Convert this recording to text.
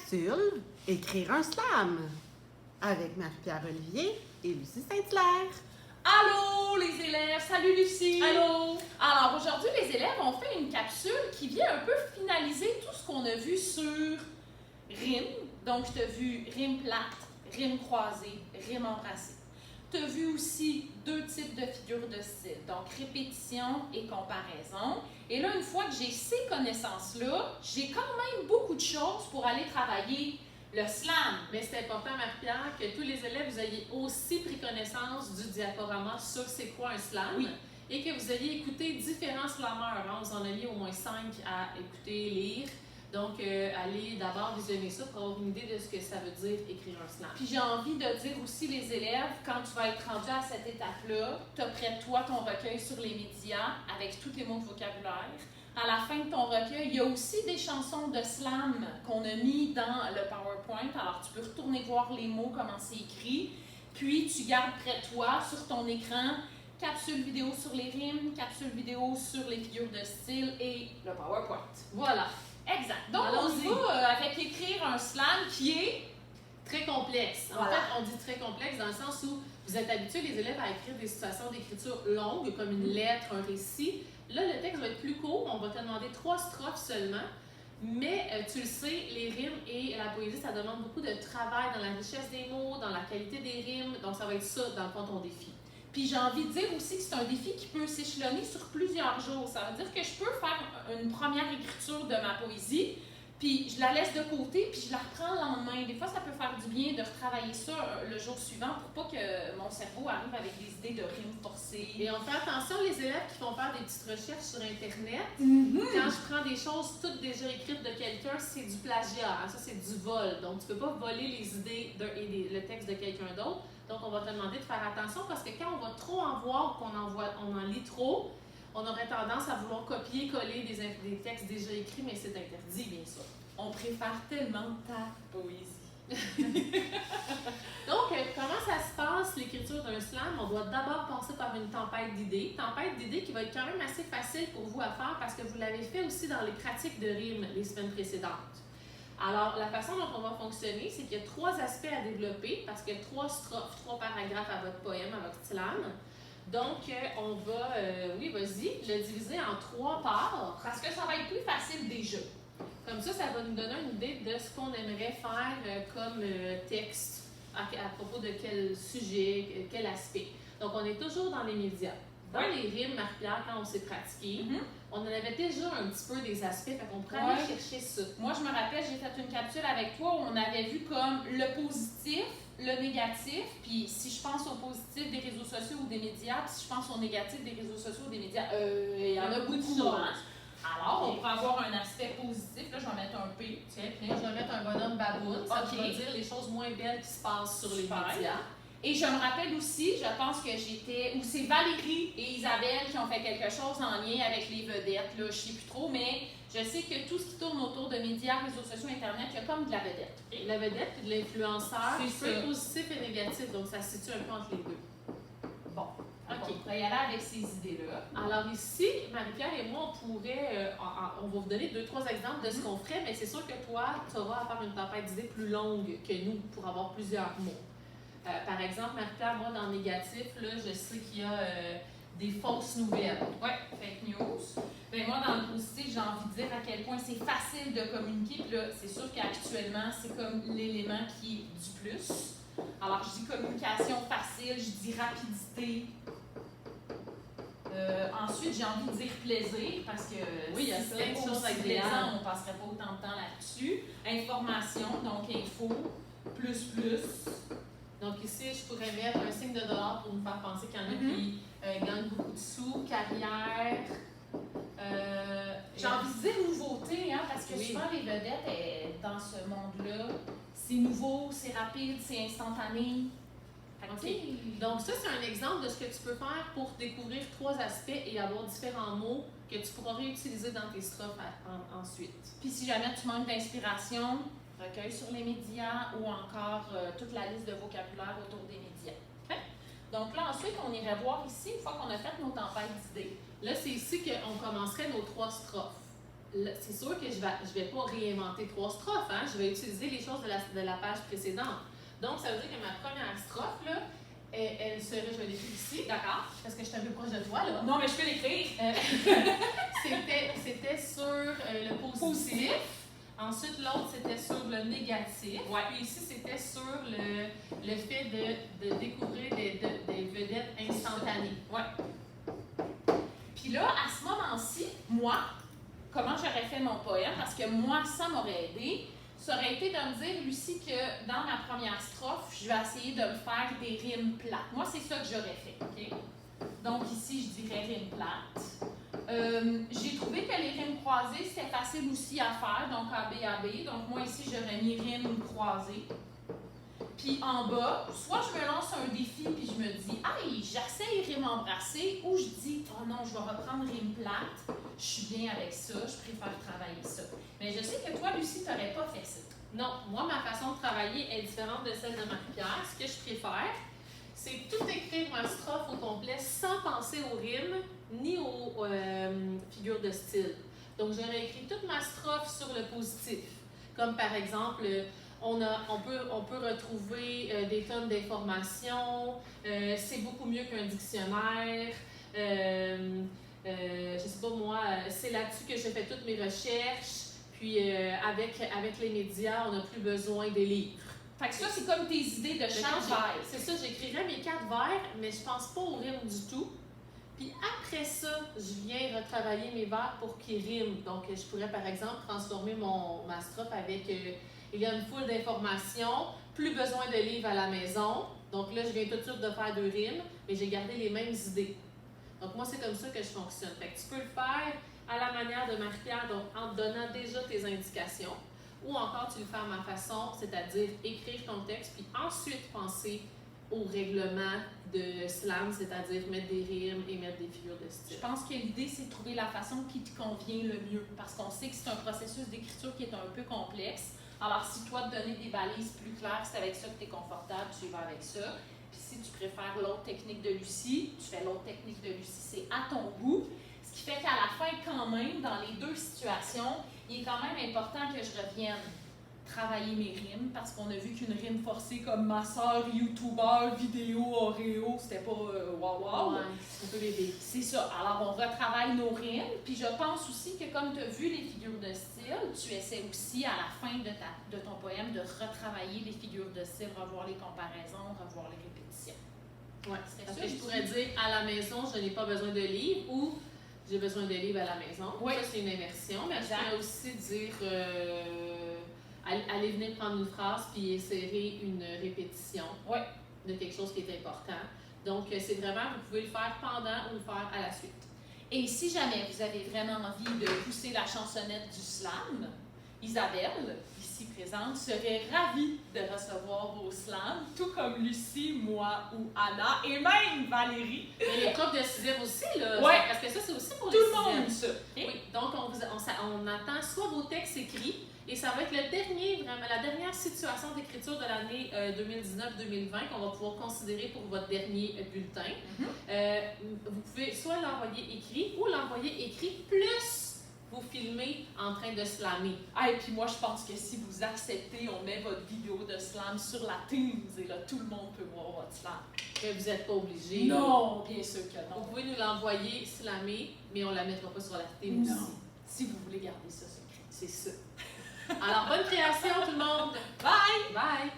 capsule Écrire un slam avec Marie-Pierre Olivier et Lucie Saint-Hilaire. Allô les élèves! Salut Lucie! Allô! Alors aujourd'hui les élèves ont fait une capsule qui vient un peu finaliser tout ce qu'on a vu sur rime. Donc je t'ai vu rime plate, rime croisée, rime embrassée. Tu as vu aussi deux types de figures de style, donc répétition et comparaison. Et là, une fois que j'ai ces connaissances-là, j'ai quand même beaucoup de choses pour aller travailler le slam. Mais c'est important, Marie-Pierre, que tous les élèves, vous ayez aussi pris connaissance du diaporama sur c'est quoi un slam. Oui. Et que vous ayez écouté différents slammeurs. On vous en a mis au moins 5 à écouter, lire. Donc, allez d'abord visionner ça pour avoir une idée de ce que ça veut dire écrire un slam. Puis j'ai envie de dire aussi les élèves, quand tu vas être rendu à cette étape-là, tu as près de toi ton recueil sur les médias avec tous les mots de vocabulaire. À la fin de ton recueil, il y a aussi des chansons de slam qu'on a mis dans le PowerPoint. Alors tu peux retourner voir les mots, comment c'est écrit. Puis tu gardes près de toi sur ton écran capsule vidéo sur les rimes, capsule vidéo sur les figures de style et le PowerPoint. Voilà. Exact. Donc, Allons-y. on va avec écrire un slam qui est Très complexe. En Voilà. fait, on dit très complexe dans le sens où vous êtes habitués, les élèves, à écrire des situations d'écriture longues, comme une lettre, un récit. Là, le texte va être plus court. On va te demander 3 strophes seulement. Mais tu le sais, les rimes et la poésie, ça demande beaucoup de travail dans la richesse des mots, dans la qualité des rimes. Donc, ça va être ça, dans le fond, ton défi. Puis j'ai envie de dire aussi que c'est un défi qui peut s'échelonner sur plusieurs jours. Ça veut dire que je peux faire une première écriture de ma poésie, puis je la laisse de côté, puis je la reprends le lendemain. Des fois, ça peut faire du bien de retravailler ça le jour suivant pour pas que mon cerveau arrive avec des idées de rimes forcées. Et on fait attention, les élèves qui vont faire des petites recherches sur Internet. Quand je prends des choses toutes déjà écrites de quelqu'un, c'est du plagiat. Hein? Ça, c'est du vol. Donc, tu peux pas voler les idées et le texte de quelqu'un d'autre. Donc, on va te demander de faire attention parce que quand on va trop en voir, qu'on on en lit trop, on aurait tendance à vouloir copier-coller des textes déjà écrits, mais c'est interdit, bien sûr. On préfère tellement ta poésie. Donc, comment ça se passe, l'écriture d'un slam? On doit d'abord passer par une tempête d'idées. Tempête d'idées qui va être quand même assez facile pour vous à faire parce que vous l'avez fait aussi dans les pratiques de rimes les semaines précédentes. Alors, la façon dont on va fonctionner, c'est qu'il y a 3 aspects à développer parce qu'il y a 3 strophes, 3 paragraphes à votre poème, à votre slam. Donc, on va, oui, vas-y, le diviser en 3 parts. Parce que ça va être plus facile déjà. Comme ça va nous donner une idée de ce qu'on aimerait faire comme texte, à propos de quel sujet, quel aspect. Donc, on est toujours dans les médias. Dans les rimes, Marie-Pierre, quand on s'est pratiqué, on en avait déjà un petit peu des aspects, fait qu'on pourrait aller chercher ça. Moi, je me rappelle, j'ai fait une capsule avec toi où on avait vu comme le positif, le négatif, puis si je pense au positif des réseaux sociaux ou des médias, puis si je pense au négatif des réseaux sociaux ou des médias, il y en a beaucoup. Hein? Alors, on peut avoir un aspect positif. Là, je vais mettre un P. Tiens, je vais mettre un bonhomme baboune. Ça Ok. va dire les choses moins belles qui se passent sur les Super. médias. Et je me rappelle aussi, je pense que j'étais, ou c'est Valérie et Isabelle qui ont fait quelque chose en lien avec les vedettes, là, je sais plus trop, mais je sais que tout ce qui tourne autour de médias, réseaux sociaux, Internet, il y a comme de la vedette. Et la vedette et de l'influenceur, C'est c'est ça. positif et négatif, donc ça se situe un peu entre les deux. Bon, Ok. on pourrait y aller avec ces idées-là. Alors ici, Marie-Pierre et moi, on pourrait, on va vous donner 2-3 exemples de ce qu'on ferait, mais c'est sûr que toi, tu auras à faire une tempête d'idées plus longue que nous pour avoir plusieurs mots. Par exemple, Marie-Pierre, moi, dans le négatif, là, je sais qu'il y a des fausses nouvelles. Ouais, fake news. Ben moi, dans le positif, j'ai envie de dire à quel point c'est facile de communiquer. Puis là, c'est sûr qu'actuellement, c'est comme l'élément qui est du plus. Alors, je dis communication facile, je dis rapidité. Ensuite, j'ai envie de dire plaisir, parce que Oui, il y a si plein c'était de choses aussi agréables. plaisant, on ne passerait pas autant de temps là-dessus. Information, donc info, plus. Donc ici, je pourrais mettre un signe de dollar pour nous faire penser qu'il y en a qui gagnent beaucoup de sous, carrière. J'ai envie de dire nouveauté, hein, parce que Oui. souvent les vedettes, dans ce monde-là, c'est nouveau, c'est rapide, c'est instantané. OK. Donc ça, c'est un exemple de ce que tu peux faire pour découvrir 3 aspects et avoir différents mots que tu pourras réutiliser dans tes strophes ensuite. Puis si jamais tu manques d'inspiration, recueil sur les médias ou encore toute la liste de vocabulaire autour des médias. OK? Donc là, ensuite, on irait voir ici, une fois qu'on a fait nos tempêtes d'idées. Là, c'est ici qu'on commencerait nos 3 strophes. c'est sûr que je vais pas réinventer 3 strophes, hein? Je vais utiliser les choses de la page précédente. Donc, ça veut dire que ma première strophe, là, elle serait, je vais l'écrire ici, d'accord? Parce que je suis un peu proche de toi, là. Non, mais je peux l'écrire. C'était sur le positif. Ensuite, l'autre, c'était sur le négatif. Ouais. Puis ici, c'était sur le fait de découvrir des vedettes instantanées. Ouais. Puis là, à ce moment-ci, moi, comment j'aurais fait mon poème? Parce que moi, ça m'aurait aidé. Ça aurait été de me dire, Lucie, que dans ma première strophe, je vais essayer de me faire des rimes plates. Moi, c'est ça que j'aurais fait, OK? Donc ici, je dirais rimes plates. J'ai trouvé que les rimes croisées, c'était facile aussi à faire, donc AB. Donc moi, ici, j'aurais mis rimes croisées. Puis en bas, soit je me lance un défi puis je me dis, hey, j'essaye rime embrassée, ou je dis, oh non, je vais reprendre rime plate, je suis bien avec ça, je préfère travailler ça. Mais je sais que toi, Lucie, tu n'aurais pas fait ça. Non, moi, ma façon de travailler est différente de celle de Marie-Pierre. Ce que je préfère, c'est tout écrire ma strophe au complet sans penser aux rimes ni aux figures de style. Donc, j'aurais écrit toute ma strophe sur le positif. Comme par exemple, on peut retrouver des tonnes d'informations, c'est beaucoup mieux qu'un dictionnaire. Je sais pas moi, c'est là-dessus que je fais toutes mes recherches. Puis avec les médias, on n'a plus besoin des livres. Fait que ça, c'est comme tes idées de chaque vers. C'est ça, j'écrirais mes 4 vers, mais je pense pas aux rimes du tout. Puis après ça, je viens retravailler mes vers pour qu'ils riment. Donc, je pourrais par exemple transformer ma strophe avec il y a une foule d'informations, plus besoin de livres à la maison. Donc là, je viens tout de suite de faire 2 rimes, mais j'ai gardé les mêmes idées. Donc moi, c'est comme ça que je fonctionne. Fait que tu peux le faire à la manière de Marie-Pierre, donc en te donnant déjà tes indications, ou encore tu le fais à ma façon, c'est-à-dire écrire ton texte, puis ensuite penser au règlement de slam, c'est-à-dire mettre des rimes et mettre des figures de style. Je pense que l'idée, c'est de trouver la façon qui te convient le mieux, parce qu'on sait que c'est un processus d'écriture qui est un peu complexe. Alors, si toi, te donner des balises plus claires, c'est avec ça que tu es confortable, tu y vas avec ça. Puis si tu préfères l'autre technique de Lucie, tu fais l'autre technique de Lucie, c'est à ton goût. Ce qui fait qu'à la fin, quand même, dans les 2 situations, il est quand même important que je revienne travailler mes rimes, parce qu'on a vu qu'une rime forcée comme ma soeur, YouTuber, vidéo, Oreo, c'était pas wow. Ouais, c'est un peu bébé. C'est ça. Alors, on retravaille nos rimes. Puis je pense aussi que comme tu as vu les figures de style, tu essaies aussi à la fin de ton poème de retravailler les figures de style, revoir les comparaisons, revoir les répétitions. Ouais, C'est parce ça, que je pourrais dire à la maison, je n'ai pas besoin de livres ou j'ai besoin de livres à la maison. Oui. Ça, c'est une inversion. Mais Exact. je pourrais aussi dire allez venir prendre une phrase puis insérer une répétition de quelque chose qui est important. Donc, c'est vraiment, vous pouvez le faire pendant ou le faire à la suite. Et si jamais vous avez vraiment envie de pousser la chansonnette du slam, Isabelle, ici présente, serait ravie de recevoir vos slams, tout comme Lucie, moi ou Anna, et même Valérie. Et les profs de 6e aussi, là. Ouais. Parce que ça, c'est aussi pour Tout les le 6e. monde, ça. Oui, donc on attend soit vos textes écrits, et ça va être la dernière situation d'écriture de l'année 2019-2020 qu'on va pouvoir considérer pour votre dernier bulletin. Vous pouvez soit l'envoyer écrit ou l'envoyer écrit plus vous filmer en train de slammer. Ah, et puis moi, je pense que si vous acceptez, on met votre vidéo de slam sur la Teams et là, tout le monde peut voir votre slam. Mais vous n'êtes pas obligé. Non, bien sûr que Vous non. pouvez nous l'envoyer slammer, mais on ne la mettra pas sur la Teams Non. aussi. Si vous voulez garder ça secret. C'est ça. Alors, bonne création tout le monde! Bye! Bye!